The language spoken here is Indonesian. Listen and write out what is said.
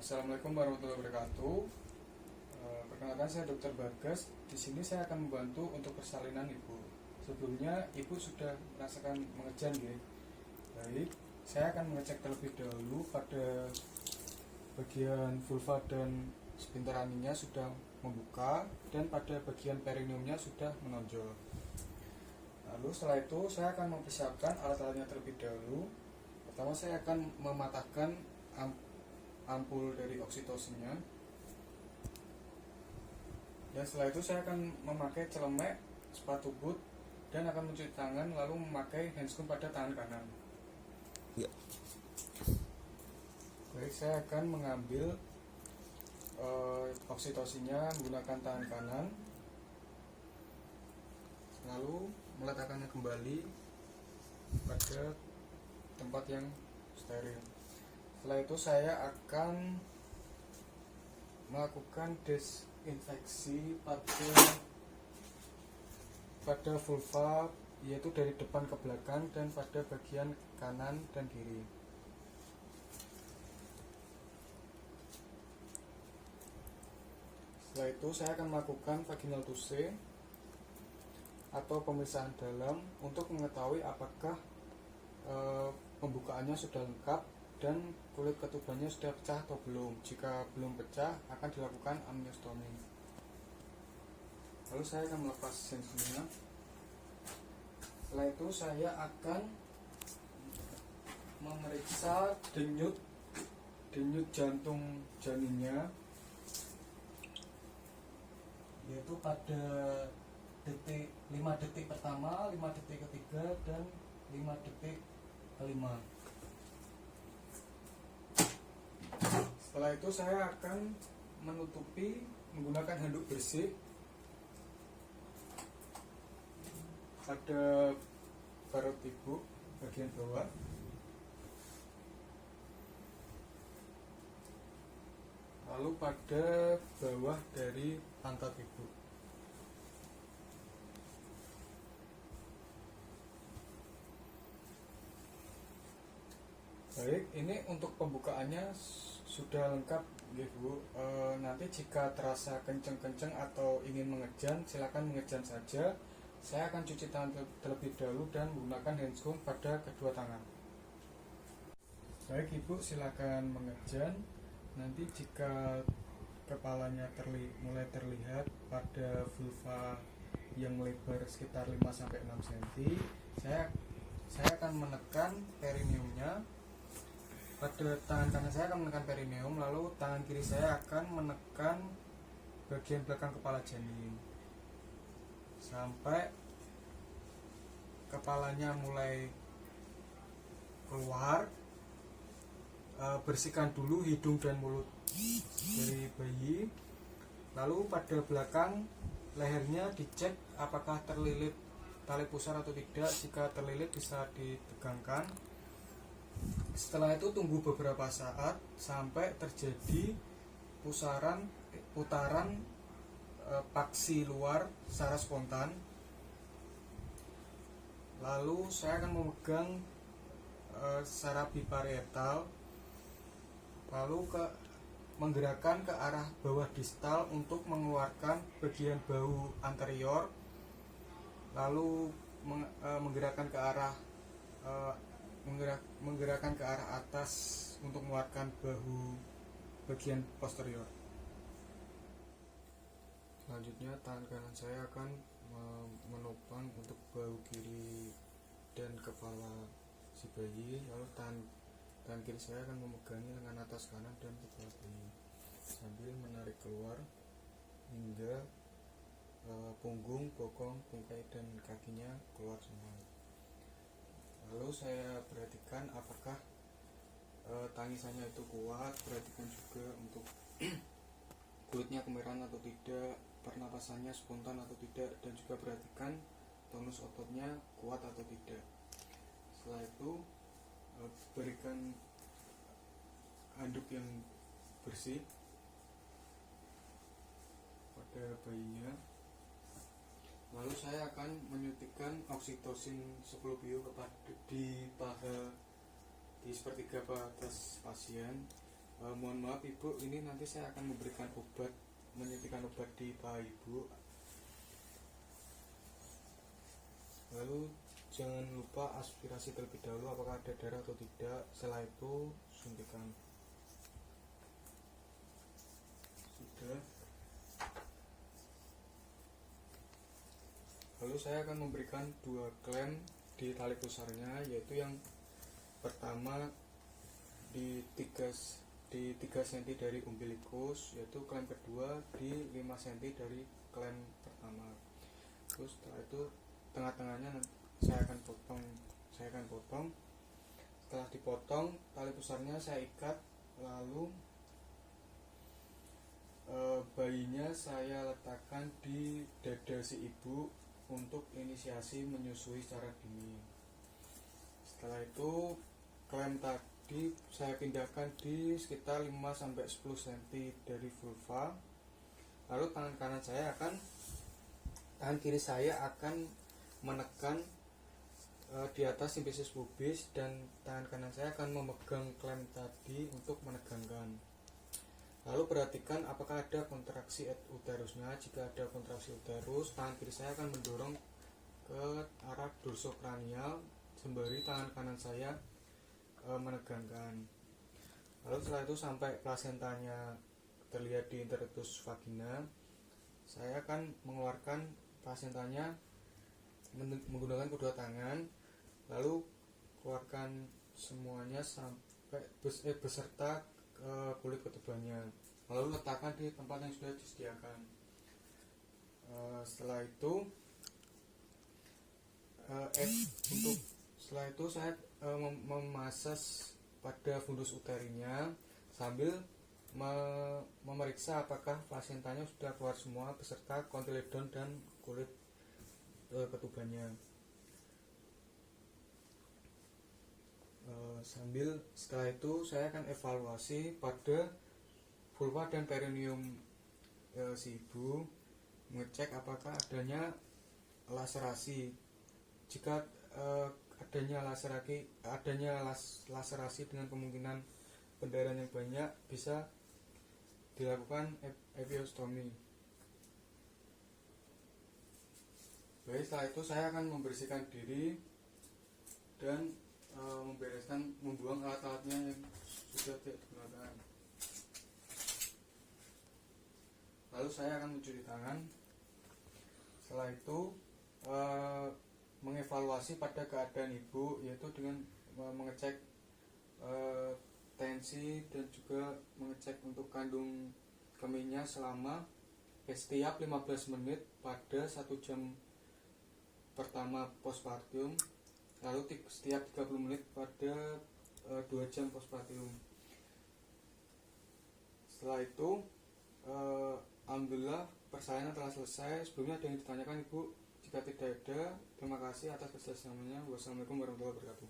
Assalamualaikum warahmatullahi wabarakatuh. Perkenalkan, saya Dr. Bagas. Di sini saya akan membantu untuk persalinan ibu. Sebelumnya ibu sudah merasakan mengejan, ya? Baik, saya akan mengecek terlebih dahulu pada bagian vulva dan sphincter aningnya sudah membuka dan pada bagian perineumnya sudah menonjol. Lalu setelah itu saya akan mempersiapkan alat-alatnya terlebih dahulu. Pertama saya akan mematahkan ampul dari oksitosinnya, dan setelah itu saya akan memakai celemek, sepatu boot, dan akan mencuci tangan lalu memakai handscoon pada tangan kanan. Ya. Baik, saya akan mengambil oksitosinnya menggunakan tangan kanan, lalu meletakkannya kembali pada tempat yang steril. Setelah itu saya akan melakukan desinfeksi pada vulva, yaitu dari depan ke belakang dan pada bagian kanan dan kiri. Setelah itu saya akan melakukan vaginal touche atau pemeriksaan dalam untuk mengetahui apakah pembukaannya sudah lengkap dan kulit ketubannya sudah pecah atau belum. Jika belum pecah, akan dilakukan amniostomi. Lalu saya akan melepas sensornya. Setelah itu saya akan memeriksa denyut jantung janinnya, yaitu pada 5 detik pertama, 5 detik ketiga, dan 5 detik kelima. Setelah itu saya akan menutupi menggunakan handuk bersih pada perut ibu bagian bawah, lalu pada bawah dari pantat ibu. Baik, ini untuk pembukaannya sudah lengkap, ya Bu. Nanti jika terasa kenceng-kenceng atau ingin mengejan, silakan mengejan saja. Saya akan cuci tangan terlebih dahulu dan menggunakan handscoon pada kedua tangan. Baik Ibu, silakan mengejan. Nanti jika kepalanya mulai terlihat pada vulva yang lebar sekitar 5-6 cm, saya akan menekan perineumnya. Pada tangan kanan saya akan menekan perineum, lalu tangan kiri saya akan menekan bagian belakang kepala janin sampai kepalanya mulai keluar. Bersihkan dulu hidung dan mulut dari bayi, lalu pada belakang lehernya dicek apakah terlilit tali pusar atau tidak. Jika terlilit bisa ditegangkan. Setelah itu tunggu beberapa saat sampai terjadi putaran paksi luar secara spontan. Lalu saya akan memegang secara biparietal, lalu menggerakkan ke arah bawah distal untuk mengeluarkan bagian bahu anterior, lalu menggerakkan ke arah atas untuk mengeluarkan bahu bagian posterior. Selanjutnya tangan kanan saya akan menopang untuk bahu kiri dan kepala si bayi, lalu tangan kiri saya akan memegangi lengan atas kanan dan kepala bayi sambil menarik keluar hingga punggung, bokong, tungkai, dan kakinya keluar semua. Lalu saya perhatikan apakah tangisannya itu kuat, perhatikan juga untuk kulitnya kemerahan atau tidak, pernapasannya spontan atau tidak, dan juga perhatikan tonus ototnya kuat atau tidak. Setelah itu berikan handuk yang bersih pada bayinya. Lalu saya akan menyuntikkan oksitosin 10 bio di paha, di sepertiga atas pasien. Mohon maaf ibu, ini nanti saya akan memberikan obat, menyuntikkan obat di paha ibu. Lalu jangan lupa aspirasi terlebih dahulu apakah ada darah atau tidak. Setelah itu suntikan. Sudah. Lalu saya akan memberikan 2 klem di tali pusarnya, yaitu yang pertama di 3 cm dari umbilikus, yaitu klem kedua di 5 cm dari klem pertama. Terus setelah itu tengah-tengahnya saya akan potong. Setelah dipotong, tali pusarnya saya ikat, lalu bayinya saya letakkan di dada si ibu untuk inisiasi menyusui secara dini. Setelah itu klem tadi saya pindahkan di sekitar 5-10 cm dari vulva. Lalu tangan kiri saya akan menekan di atas simfisis pubis, dan tangan kanan saya akan memegang klem tadi untuk menegangkan. Lalu perhatikan apakah ada kontraksi uterusnya. Jika ada kontraksi uterus, tangan kiri saya akan mendorong ke arah dorsokranial sembari tangan kanan saya menegangkan. Lalu setelah itu sampai plasentanya terlihat di interitus vagina, saya akan mengeluarkan plasentanya menggunakan kedua tangan, lalu keluarkan semuanya sampai beserta kulit ketubannya, lalu letakkan di tempat yang sudah disediakan. Setelah itu saya memasas pada fundus uterinya sambil memeriksa apakah plasentanya sudah keluar semua beserta kontiledon dan kulit ketubannya. Setelah itu saya akan evaluasi pada vulva dan perineum si ibu, mengecek apakah adanya laserasi. Jika adanya laserasi dengan kemungkinan pendarahan yang banyak, bisa dilakukan episiotomi. Baik, setelah itu saya akan membersihkan diri dan membuang alat-alatnya yang sudah tidak digunakan. Lalu saya akan mencuci tangan. Setelah itu mengevaluasi pada keadaan ibu, yaitu dengan mengecek tensi dan juga mengecek untuk kandung kemihnya selama setiap 15 menit pada 1 jam pertama postpartum, lalu setiap 30 menit pada 2 jam postpartum. Setelah itu alhamdulillah persalinan telah selesai. Sebelumnya ada yang ditanyakan ibu? Jika tidak ada, terima kasih atas kerjasamanya. Wassalamualaikum warahmatullahi wabarakatuh.